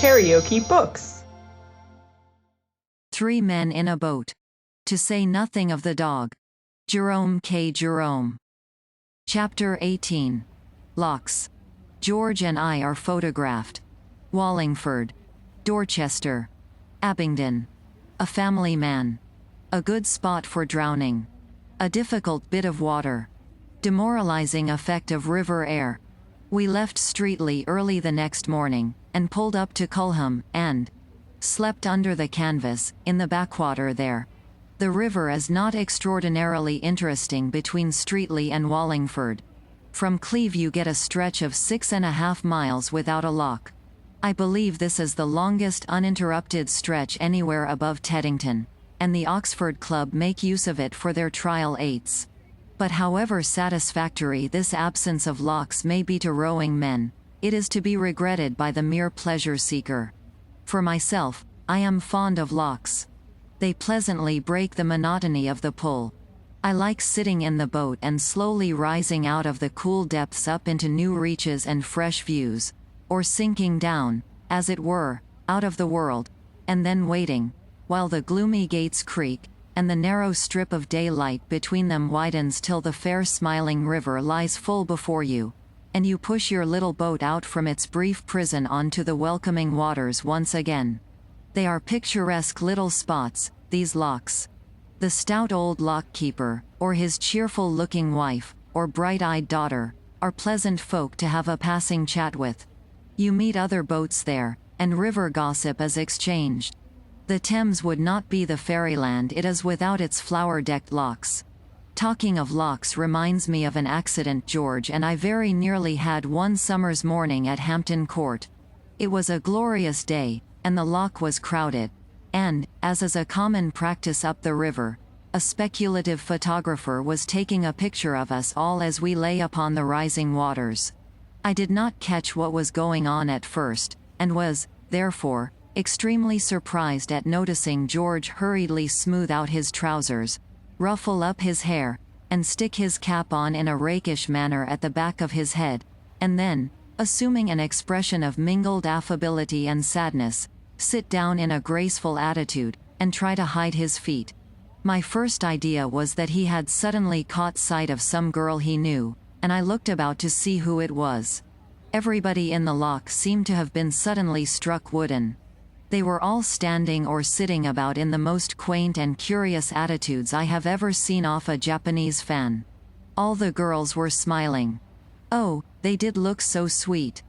KaraokeBooks. 3 Men in a Boat. To say nothing of the dog. Jerome K. Jerome. Chapter 18. Locks. George and I are photographed. Wallingford. Dorchester. Abingdon. A family man. A good spot for drowning. A difficult bit of water. Demoralizing effect of river air. We left Streatley early the next morning, and pulled up to Culham, and slept under the canvas, in the backwater there. The river is not extraordinarily interesting between Streatley and Wallingford. From Cleve you get a stretch of 6.5 miles without a lock. I believe this is the longest uninterrupted stretch anywhere above Teddington, and the Oxford Club make use of it for their trial 8s. But however satisfactory this absence of locks may be to rowing men, it is to be regretted by the mere pleasure seeker. For myself, I am fond of locks. They pleasantly break the monotony of the pull. I like sitting in the boat and slowly rising out of the cool depths up into new reaches and fresh views, or sinking down, as it were, out of the world, and then waiting, while the gloomy gates creak, and the narrow strip of daylight between them widens till the fair smiling river lies full before you, and you push your little boat out from its brief prison onto the welcoming waters once again. They are picturesque little spots, these locks. The stout old lock-keeper, or his cheerful-looking wife, or bright-eyed daughter, are pleasant folk to have a passing chat with. You meet other boats there, and river gossip is exchanged. The Thames would not be the fairyland it is without its flower-decked locks. Talking of locks reminds me of an accident George and I very nearly had one summer's morning at Hampton Court. It was a glorious day, and the lock was crowded, and, as is a common practice up the river, a speculative photographer was taking a picture of us all as we lay upon the rising waters. I did not catch what was going on at first, and was, therefore, extremely surprised at noticing George hurriedly smooth out his trousers, ruffle up his hair, and stick his cap on in a rakish manner at the back of his head, and then, assuming an expression of mingled affability and sadness, sit down in a graceful attitude, and try to hide his feet. My first idea was that he had suddenly caught sight of some girl he knew, and I looked about to see who it was. Everybody in the lock seemed to have been suddenly struck wooden. They were all standing or sitting about in the most quaint and curious attitudes I have ever seen off a Japanese fan. All the girls were smiling. Oh, they did look so sweet.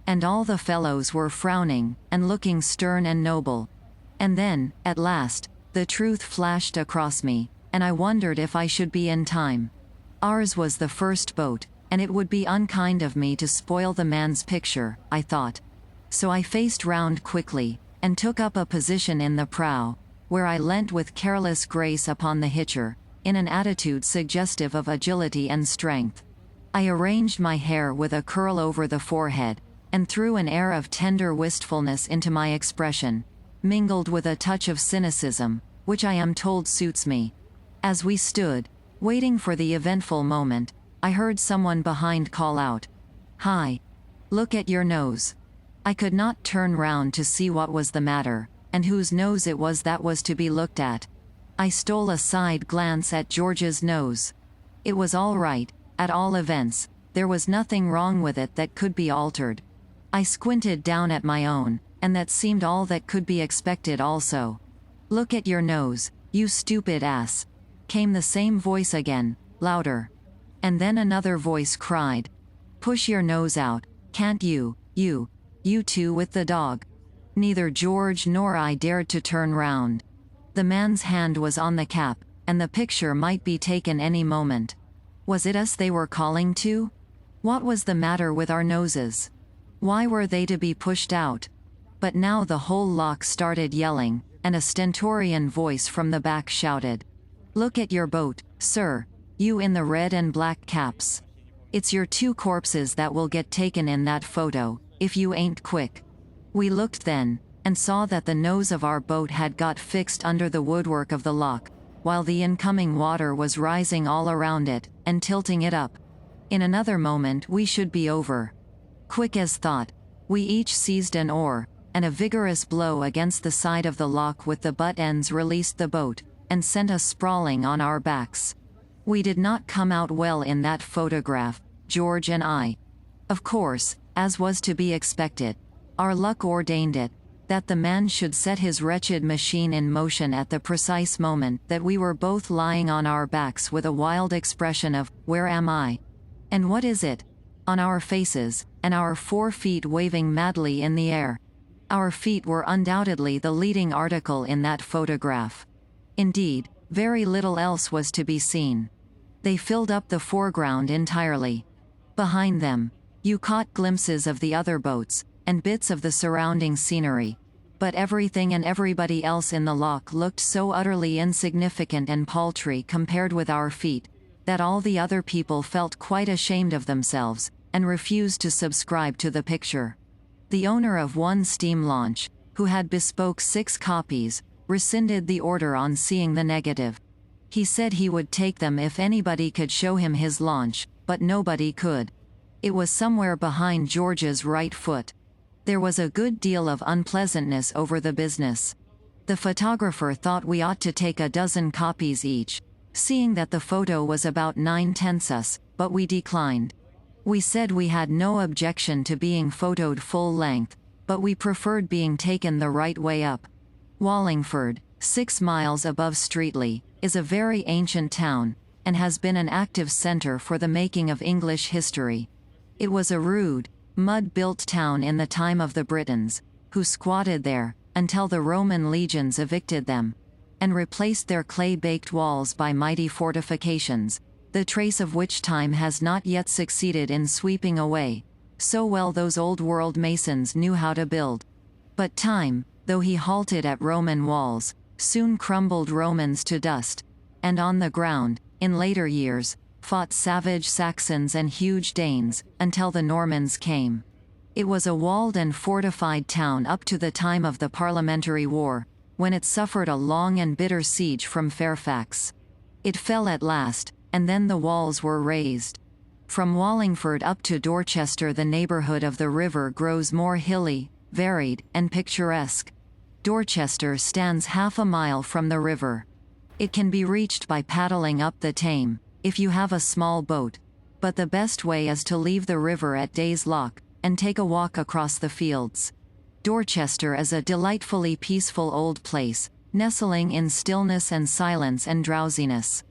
And all the fellows were frowning, and looking stern and noble. And then, at last, the truth flashed across me, and I wondered if I should be in time. Ours was the first boat, and it would be unkind of me to spoil the man's picture, I thought. So I faced round quickly, and took up a position in the prow, where I leant with careless grace upon the hitcher, in an attitude suggestive of agility and strength. I arranged my hair with a curl over the forehead, and threw an air of tender wistfulness into my expression, mingled with a touch of cynicism, which I am told suits me. As we stood, waiting for the eventful moment, I heard someone behind call out, "Hi! Look at your nose." I could not turn round to see what was the matter, and whose nose it was that was to be looked at. I stole a side glance at George's nose. It was all right, at all events, there was nothing wrong with it that could be altered. I squinted down at my own, and that seemed all that could be expected also. "Look at your nose, you stupid ass," came the same voice again, louder. And then another voice cried, "Push your nose out, can't you, you two with the dog." Neither George nor I dared to turn round. The man's hand was on the cap, and the picture might be taken any moment. Was it us they were calling to? What was the matter with our noses? Why were they to be pushed out? But now the whole lock started yelling, and a stentorian voice from the back shouted, "Look at your boat, sir, you in the red and black caps. It's your 2 corpses that will get taken in that photo, if you ain't quick." We looked then, and saw that the nose of our boat had got fixed under the woodwork of the lock, while the incoming water was rising all around it, and tilting it up. In another moment we should be over. Quick as thought, we each seized an oar, and a vigorous blow against the side of the lock with the butt ends released the boat, and sent us sprawling on our backs. We did not come out well in that photograph, George and I. Of course, as was to be expected, our luck ordained it, that the man should set his wretched machine in motion at the precise moment that we were both lying on our backs with a wild expression of, "Where am I? And what is it?" on our faces, and our 4 feet waving madly in the air. Our feet were undoubtedly the leading article in that photograph. Indeed, very little else was to be seen. They filled up the foreground entirely. Behind them, you caught glimpses of the other boats, and bits of the surrounding scenery, but everything and everybody else in the loch looked so utterly insignificant and paltry compared with our feet, that all the other people felt quite ashamed of themselves, and refused to subscribe to the picture. The owner of one steam launch, who had bespoke 6 copies, rescinded the order on seeing the negative. He said he would take them if anybody could show him his launch, but nobody could. It was somewhere behind George's right foot. There was a good deal of unpleasantness over the business. The photographer thought we ought to take a dozen copies each, seeing that the photo was about 9/10 us, but we declined. We said we had no objection to being photoed full length, but we preferred being taken the right way up. Wallingford, 6 miles above Streatley, is a very ancient town, and has been an active center for the making of English history. It was a rude, mud-built town in the time of the Britons, who squatted there, until the Roman legions evicted them, and replaced their clay-baked walls by mighty fortifications, the trace of which time has not yet succeeded in sweeping away, so well those old-world masons knew how to build. But time, though he halted at Roman walls, soon crumbled Romans to dust, and on the ground, in later years, fought savage Saxons and huge Danes, until the Normans came. It was a walled and fortified town up to the time of the Parliamentary War, when it suffered a long and bitter siege from Fairfax. It fell at last, and then the walls were razed. From Wallingford up to Dorchester the neighborhood of the river grows more hilly, varied, and picturesque. Dorchester stands half a mile from the river. It can be reached by paddling up the Tame, if you have a small boat, but the best way is to leave the river at Day's Lock, and take a walk across the fields. Dorchester is a delightfully peaceful old place, nestling in stillness and silence and drowsiness.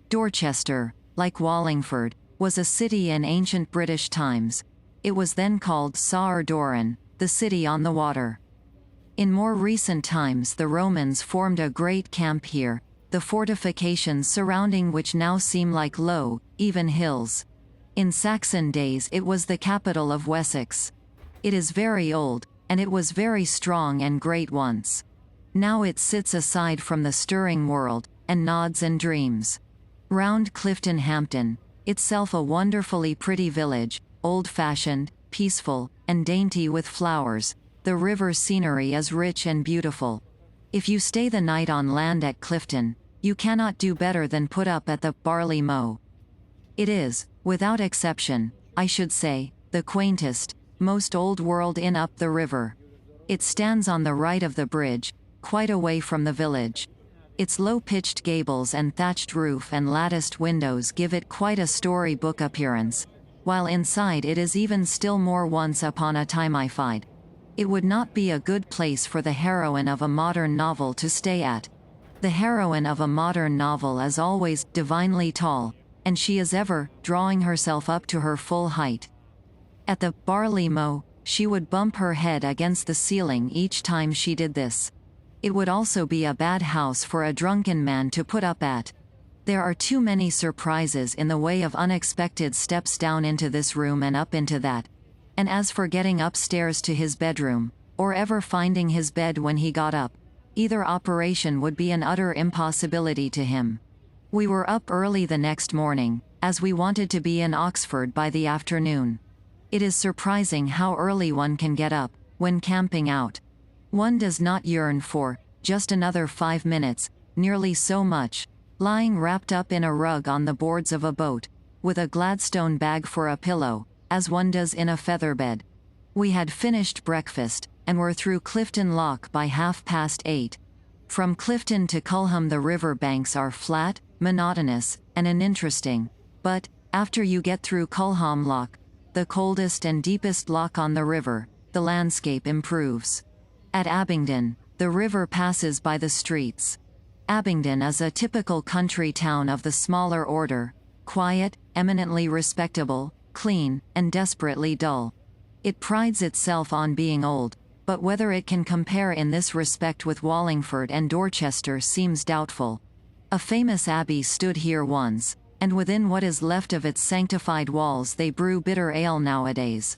Dorchester, like Wallingford, was a city in ancient British times. It was then called Saur Doran, the city on the water. In more recent times the Romans formed a great camp here, the fortifications surrounding which now seem like low, even hills. In Saxon days it was the capital of Wessex. It is very old, and it was very strong and great once. Now it sits aside from the stirring world, and nods and dreams. Round Clifton Hampton, itself a wonderfully pretty village, old-fashioned, peaceful, and dainty with flowers, the river scenery is rich and beautiful. If you stay the night on land at Clifton, you cannot do better than put up at the Barley Mow. It is, without exception, I should say, the quaintest, most old-world inn up the river. It stands on the right of the bridge, quite away from the village. Its low-pitched gables and thatched roof and latticed windows give it quite a story-book appearance, while inside it is even still more once upon a timeified. It would not be a good place for the heroine of a modern novel to stay at. The heroine of a modern novel is always divinely tall, and she is ever drawing herself up to her full height. At the Barley Mow, she would bump her head against the ceiling each time she did this. It would also be a bad house for a drunken man to put up at. There are too many surprises in the way of unexpected steps down into this room and up into that. And as for getting upstairs to his bedroom, or ever finding his bed when he got up, either operation would be an utter impossibility to him. We were up early the next morning, as we wanted to be in Oxford by the afternoon. It is surprising how early one can get up, when camping out. One does not yearn for just another 5 minutes, nearly so much, lying wrapped up in a rug on the boards of a boat, with a Gladstone bag for a pillow, as one does in a feather bed. We had finished breakfast, and were through Clifton Lock by 8:30. From Clifton to Culham the river banks are flat, monotonous, and uninteresting, but, after you get through Culham Lock, the coldest and deepest lock on the river, the landscape improves. At Abingdon, the river passes by the streets. Abingdon is a typical country town of the smaller order, quiet, eminently respectable, clean, and desperately dull. It prides itself on being old, but whether it can compare in this respect with Wallingford and Dorchester seems doubtful. A famous abbey stood here once, and within what is left of its sanctified walls they brew bitter ale nowadays.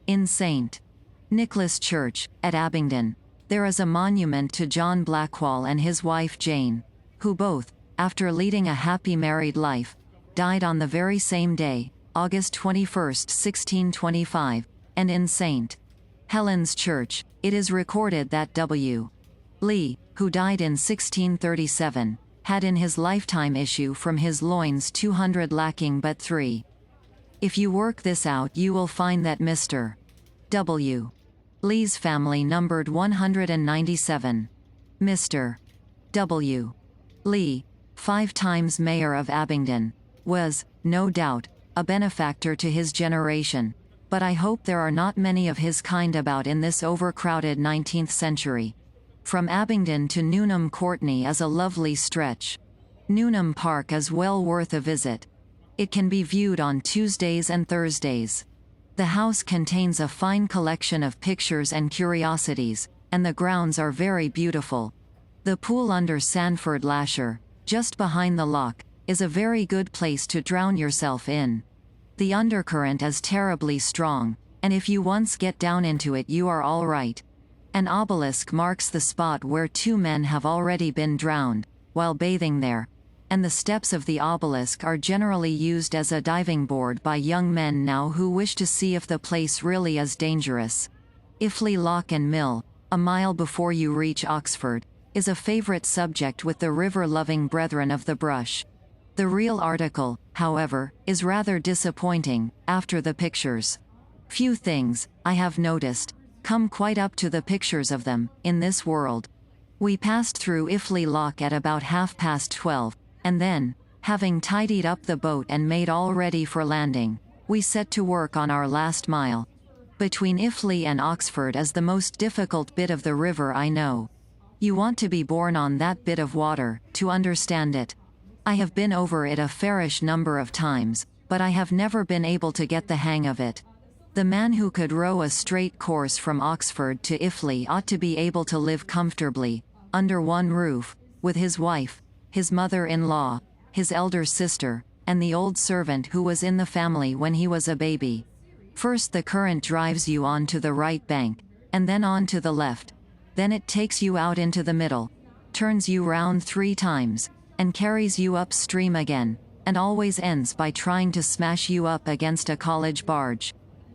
In St. Nicholas Church, at Abingdon, there is a monument to John Blackwall and his wife Jane, who both, after leading a happy married life, died on the very same day, August 21, 1625, and in St. Helen's Church, it is recorded that W. Lee, who died in 1637, had in his lifetime issue from his loins 200 lacking but 3. If you work this out you will find that Mr. W. Lee's family numbered 197. Mr. W. Lee, 5 times mayor of Abingdon, was, no doubt, a benefactor to his generation, but I hope there are not many of his kind about in this overcrowded 19th century. From Abingdon to Newnham Courtney is a lovely stretch. Newnham Park is well worth a visit. It can be viewed on Tuesdays and Thursdays. The house contains a fine collection of pictures and curiosities, and the grounds are very beautiful. The pool under Sandford Lasher, just behind the lock, is a very good place to drown yourself in. The undercurrent is terribly strong, and if you once get down into it you are all right. An obelisk marks the spot where 2 men have already been drowned, while bathing there, and the steps of the obelisk are generally used as a diving board by young men now who wish to see if the place really is dangerous. Iffley Lock and Mill, a mile before you reach Oxford, is a favorite subject with the river-loving brethren of the brush. The real article, however, is rather disappointing, after the pictures. Few things, I have noticed, come quite up to the pictures of them, in this world. We passed through Iffley Lock at about 12:30, and then, having tidied up the boat and made all ready for landing, we set to work on our last mile. Between Iffley and Oxford is the most difficult bit of the river I know. You want to be born on that bit of water, to understand it. I have been over it a fairish number of times, but I have never been able to get the hang of it. The man who could row a straight course from Oxford to Iffley ought to be able to live comfortably, under one roof, with his wife, his mother-in-law, his elder sister, and the old servant who was in the family when he was a baby. First the current drives you on to the right bank, and then on to the left. Then it takes you out into the middle, turns you round 3 times, and carries you upstream again, and always ends by trying to smash you up against a college barge.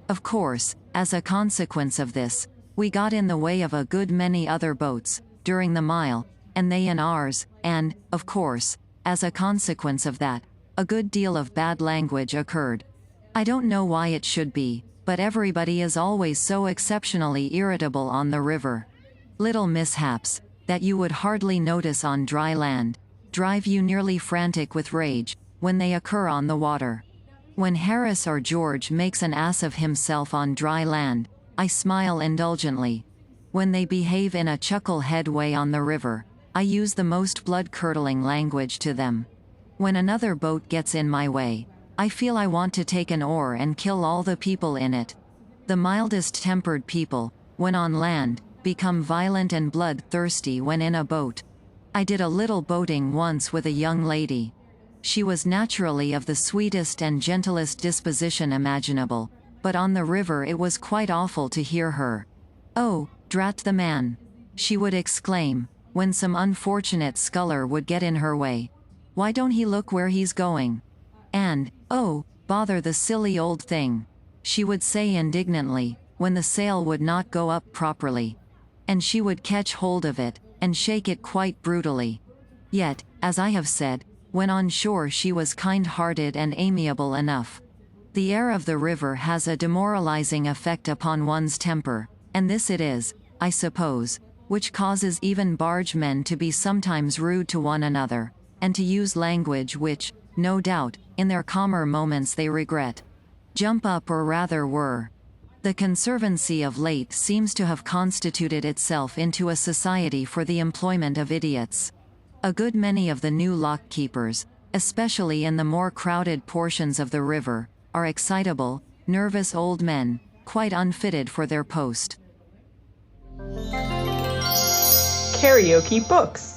Of course, as a consequence of this, we got in the way of a good many other boats, during the mile, and they in ours, and, of course, as a consequence of that, a good deal of bad language occurred. I don't know why it should be, but everybody is always so exceptionally irritable on the river. Little mishaps, that you would hardly notice on dry land, drive you nearly frantic with rage, when they occur on the water. When Harris or George makes an ass of himself on dry land, I smile indulgently. When they behave in a chuckle-head way on the river, I use the most blood-curdling language to them. When another boat gets in my way, I feel I want to take an oar and kill all the people in it. The mildest-tempered people, when on land, become violent and blood-thirsty when in a boat. I did a little boating once with a young lady. She was naturally of the sweetest and gentlest disposition imaginable, but on the river it was quite awful to hear her. "Oh, drat the man!" she would exclaim, when some unfortunate sculler would get in her way. "Why don't he look where he's going?" And, "Oh, bother the silly old thing," she would say indignantly, when the sail would not go up properly. And she would catch hold of it, and shake it quite brutally. Yet, as I have said, when on shore she was kind-hearted and amiable enough. The air of the river has a demoralizing effect upon one's temper, and this it is, I suppose, which causes even bargemen to be sometimes rude to one another, and to use language which, no doubt, in their calmer moments they regret. Jump up, or rather were. The Conservancy of late seems to have constituted itself into a society for the employment of idiots. A good many of the new lock-keepers, especially in the more crowded portions of the river, are excitable, nervous old men, quite unfitted for their post. KaraokeBooks.